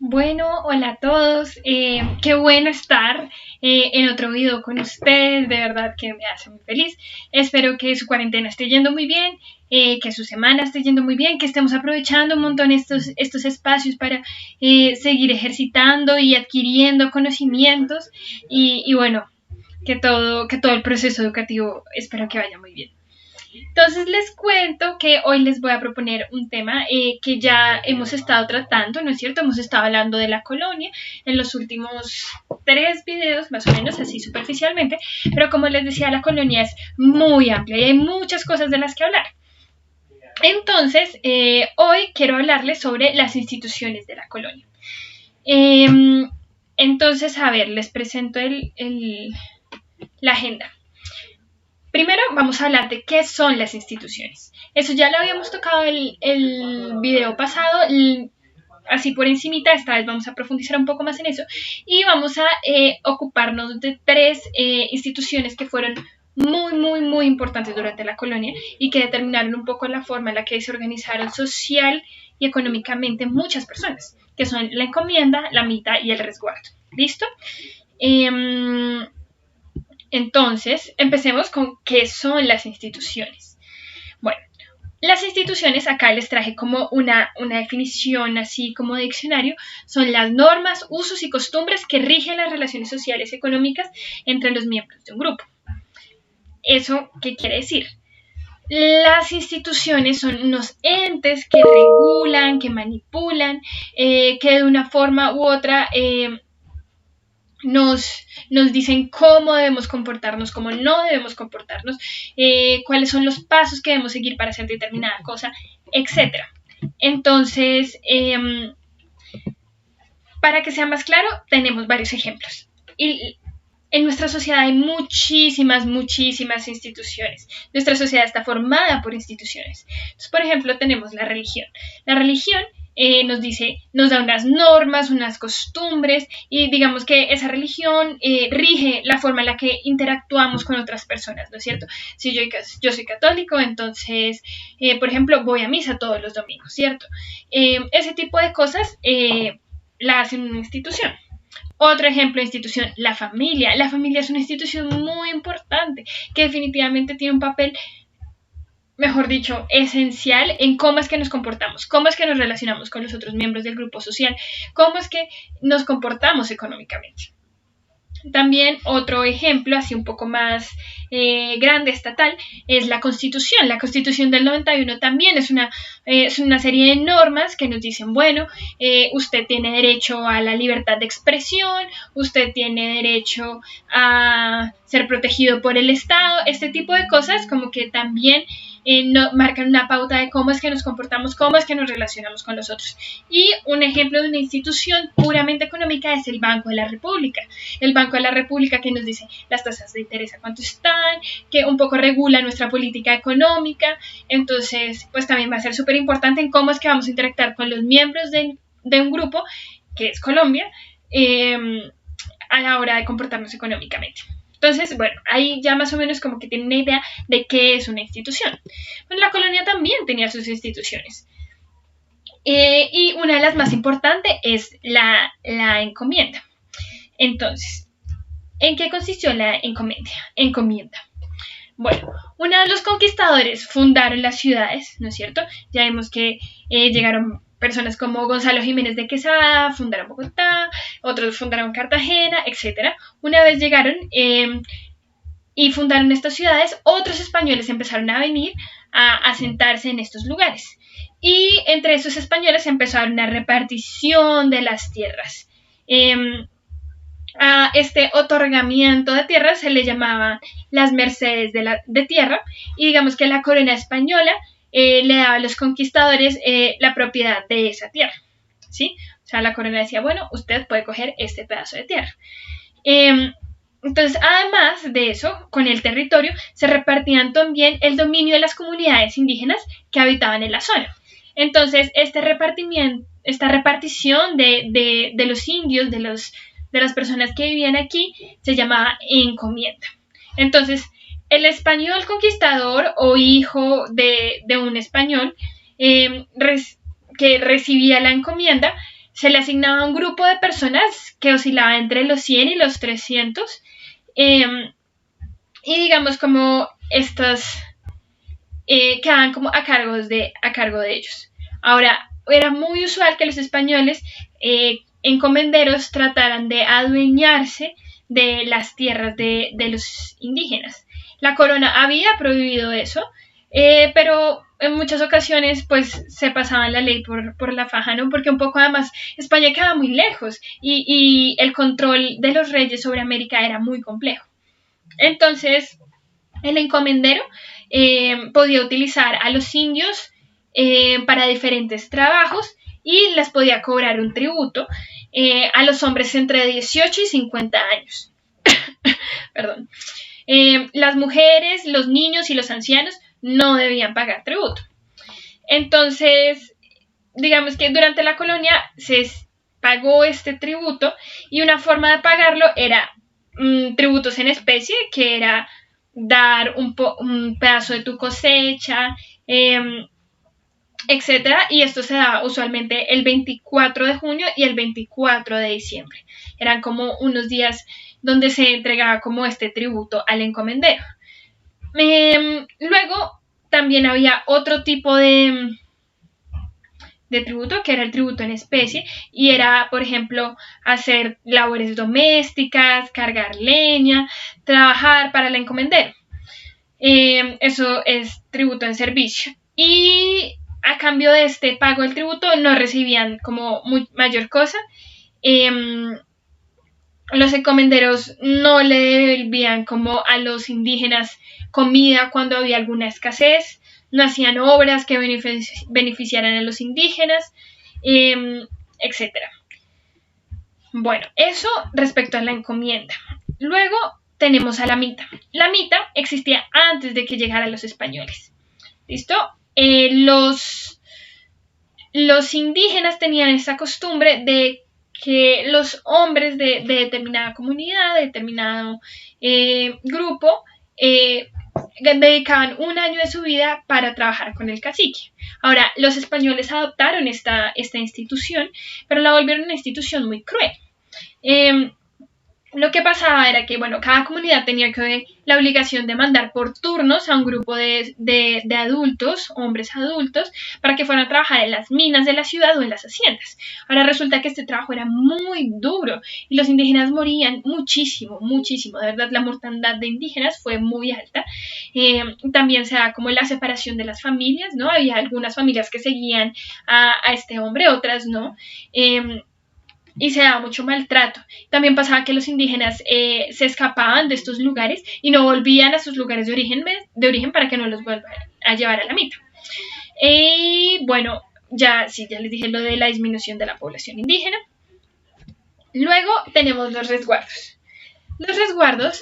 Bueno, hola a todos. Qué bueno estar en otro video con ustedes. De verdad que me hace muy feliz. Espero que su cuarentena esté yendo muy bien, que su semana esté yendo muy bien, que estemos aprovechando un montón estos espacios para seguir ejercitando y adquiriendo conocimientos. Y bueno, que todo el proceso educativo espero que vaya muy bien. Entonces les cuento que hoy les voy a proponer un tema que ya hemos estado tratando, ¿no es cierto? Hemos estado hablando de la colonia en los últimos 3 videos, más o menos, así superficialmente, pero como les decía, la colonia es muy amplia y hay muchas cosas de las que hablar. Entonces, hoy quiero hablarles sobre las instituciones de la colonia. Entonces, a ver, les presento la agenda. Primero vamos a hablar de qué son las instituciones. Eso ya lo habíamos tocado el video pasado, así por encimita. Esta vez vamos a profundizar un poco más en eso y vamos a ocuparnos de 3 instituciones que fueron muy importantes durante la colonia y que determinaron un poco la forma en la que se organizaron social y económicamente muchas personas, que son la encomienda, la mita y el resguardo. ¿Listo? Entonces, empecemos con qué son las instituciones. Bueno, las instituciones, acá les traje como una definición así como de diccionario, son las normas, usos y costumbres que rigen las relaciones sociales y económicas entre los miembros de un grupo. ¿Eso qué quiere decir? Las instituciones son unos entes que regulan, que manipulan, que de una forma u otra nos dicen cómo debemos comportarnos, cómo no debemos comportarnos, cuáles son los pasos que debemos seguir para hacer determinada cosa, etc. Entonces, para que sea más claro, tenemos varios ejemplos. Y en nuestra sociedad hay muchísimas instituciones. Nuestra sociedad está formada por instituciones. Entonces, por ejemplo, tenemos la religión. La religión nos da unas normas, unas costumbres, y digamos que esa religión rige la forma en la que interactuamos con otras personas, ¿no es cierto? Si yo soy católico, entonces, por ejemplo, voy a misa todos los domingos, ¿cierto? Ese tipo de cosas la hacen una institución. Otro ejemplo de institución, la familia. La familia es una institución muy importante que definitivamente tiene un papel, mejor dicho, esencial en cómo es que nos comportamos, cómo es que nos relacionamos con los otros miembros del grupo social, cómo es que nos comportamos económicamente. También otro ejemplo, así un poco más grande, estatal, es la Constitución. La Constitución del 91 también es una serie de normas que nos dicen, bueno, usted tiene derecho a la libertad de expresión, usted tiene derecho a ser protegido por el Estado, este tipo de cosas como que también marcan una pauta de cómo es que nos comportamos, cómo es que nos relacionamos con los otros. Y un ejemplo de una institución puramente económica es el Banco de la República. El Banco de la República que nos dice las tasas de interés a cuánto están, que un poco regula nuestra política económica. Entonces, pues también va a ser súper importante en cómo es que vamos a interactuar con los miembros de un grupo, que es Colombia, a la hora de comportarnos económicamente. Entonces, bueno, ahí ya más o menos como que tienen una idea de qué es una institución. Bueno, la colonia también tenía sus instituciones. Y una de las más importantes es la encomienda. Entonces, ¿en qué consistió la encomienda? Bueno, una vez los conquistadores fundaron las ciudades, ¿no es cierto? Ya vimos que llegaron personas como Gonzalo Jiménez de Quesada, fundaron Bogotá, otros fundaron Cartagena, etc. Una vez llegaron y fundaron estas ciudades, otros españoles empezaron a venir a asentarse en estos lugares. Y entre esos españoles empezó a haber una repartición de las tierras. A este otorgamiento de tierras se le llamaban las mercedes de tierra, y digamos que la corona española le daba a los conquistadores la propiedad de esa tierra, ¿sí? O sea, la corona decía, bueno, usted puede coger este pedazo de tierra. Entonces, además de eso, con el territorio se repartían también el dominio de las comunidades indígenas que habitaban en la zona. Entonces, esta repartición de los indios, de las personas que vivían aquí, se llamaba encomienda. Entonces, el español conquistador o hijo de un español que recibía la encomienda se le asignaba un grupo de personas que oscilaba entre los 100 y los 300, y digamos como estas quedaban como a cargo de ellos. Ahora, era muy usual que los españoles encomenderos trataran de adueñarse de las tierras de los indígenas. La corona había prohibido eso, pero en muchas ocasiones pues se pasaban la ley por la faja, ¿no? Porque un poco además España quedaba muy lejos y el control de los reyes sobre América era muy complejo. Entonces, el encomendero podía utilizar a los indios para diferentes trabajos y les podía cobrar un tributo a los hombres entre 18 y 50 años. Perdón. Las mujeres, los niños y los ancianos no debían pagar tributo. Entonces, digamos que durante la colonia se pagó este tributo y una forma de pagarlo era tributos en especie, que era dar un pedazo de tu cosecha, etcétera, y esto se daba usualmente el 24 de junio y el 24 de diciembre. Eran como unos días donde se entregaba como este tributo al encomendero. Luego también había otro tipo de tributo, que era el tributo en especie, y era, por ejemplo, hacer labores domésticas, cargar leña, trabajar para el encomendero. Eso es tributo en servicio. Y a cambio de este pago del tributo no recibían como mayor cosa. Los encomenderos no le devolvían como a los indígenas comida cuando había alguna escasez, no hacían obras que beneficiaran a los indígenas, etc. Bueno, eso respecto a la encomienda. Luego tenemos a la mita. La mita existía antes de que llegaran los españoles. ¿Listo? Los indígenas tenían esa costumbre de que los hombres de determinada comunidad, de determinado grupo, dedicaban un año de su vida para trabajar con el cacique. Ahora, los españoles adoptaron esta institución, pero la volvieron una institución muy cruel. Lo que pasaba era que, bueno, cada comunidad tenía la obligación de mandar por turnos a un grupo de adultos, hombres adultos, para que fueran a trabajar en las minas de la ciudad o en las haciendas. Ahora resulta que este trabajo era muy duro y los indígenas morían muchísimo, muchísimo. De verdad, la mortandad de indígenas fue muy alta. También se da como la separación de las familias, ¿no? Había algunas familias que seguían a este hombre, otras no. Y se daba mucho maltrato. También pasaba que los indígenas se escapaban de estos lugares y no volvían a sus lugares de origen para que no los vuelvan a llevar a la mita. Bueno, ya les dije lo de la disminución de la población indígena. Luego tenemos los resguardos. Los resguardos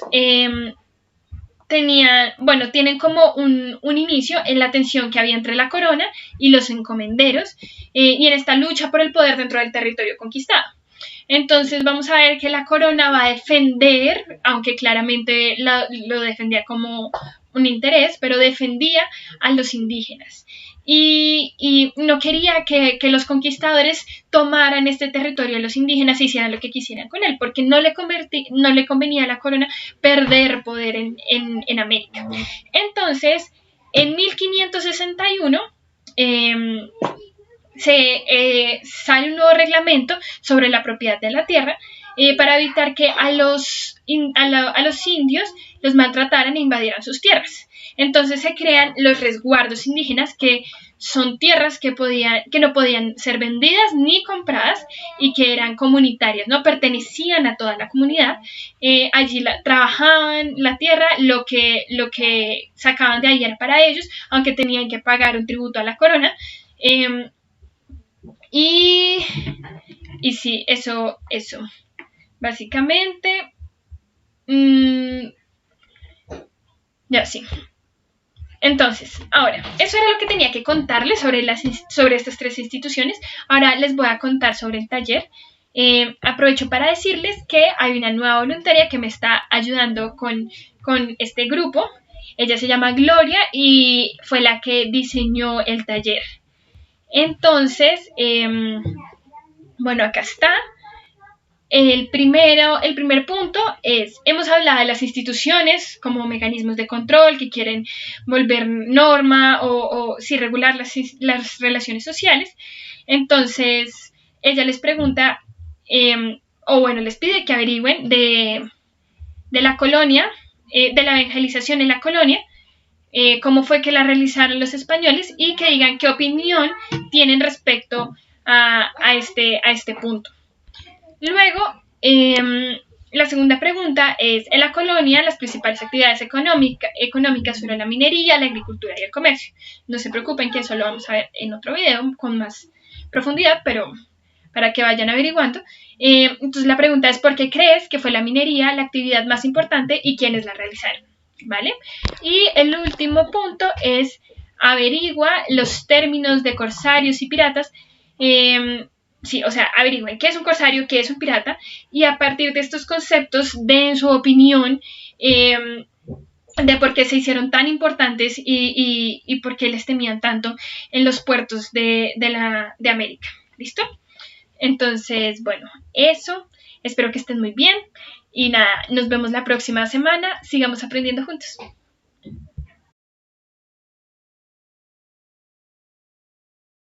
tienen como un inicio en la tensión que había entre la corona y los encomenderos y en esta lucha por el poder dentro del territorio conquistado. Entonces vamos a ver que la corona va a defender, aunque claramente lo defendía como un interés, pero defendía a los indígenas. Y no quería que los conquistadores tomaran este territorio de los indígenas e hicieran lo que quisieran con él, porque no le convenía a la corona perder poder en América. Entonces, en 1561, sale un nuevo reglamento sobre la propiedad de la tierra para evitar que a los indios los maltrataran e invadieran sus tierras. Entonces se crean los resguardos indígenas, que son tierras que no podían ser vendidas ni compradas y que eran comunitarias, ¿no? Pertenecían a toda la comunidad. Allí trabajaban la tierra, lo que sacaban de ahí era para ellos, aunque tenían que pagar un tributo a la corona. Y sí, eso. Básicamente, ya sí. Entonces, ahora, eso era lo que tenía que contarles sobre estas tres instituciones. Ahora les voy a contar sobre el taller. Aprovecho para decirles que hay una nueva voluntaria que me está ayudando con este grupo. Ella se llama Gloria y fue la que diseñó el taller. Entonces, Bueno, acá está. El primer punto es, hemos hablado de las instituciones como mecanismos de control que quieren volver norma o sí, regular las relaciones sociales. Entonces, ella les pregunta, o bueno, les pide que averigüen de la colonia, de la evangelización en la colonia, cómo fue que la realizaron los españoles y que digan qué opinión tienen respecto a este punto. Luego, la segunda pregunta es, en la colonia las principales actividades económicas fueron la minería, la agricultura y el comercio. No se preocupen que eso lo vamos a ver en otro video con más profundidad, pero para que vayan averiguando. Entonces la pregunta es, ¿por qué crees que fue la minería la actividad más importante y quiénes la realizaron? ¿Vale? Y el último punto es, averigua los términos de corsarios y piratas. Sí, o sea, averigüen qué es un corsario, qué es un pirata, y a partir de estos conceptos den su opinión de por qué se hicieron tan importantes y por qué les temían tanto en los puertos de América. ¿Listo? Entonces, bueno, eso. Espero que estén muy bien. Y nada, nos vemos la próxima semana. Sigamos aprendiendo juntos.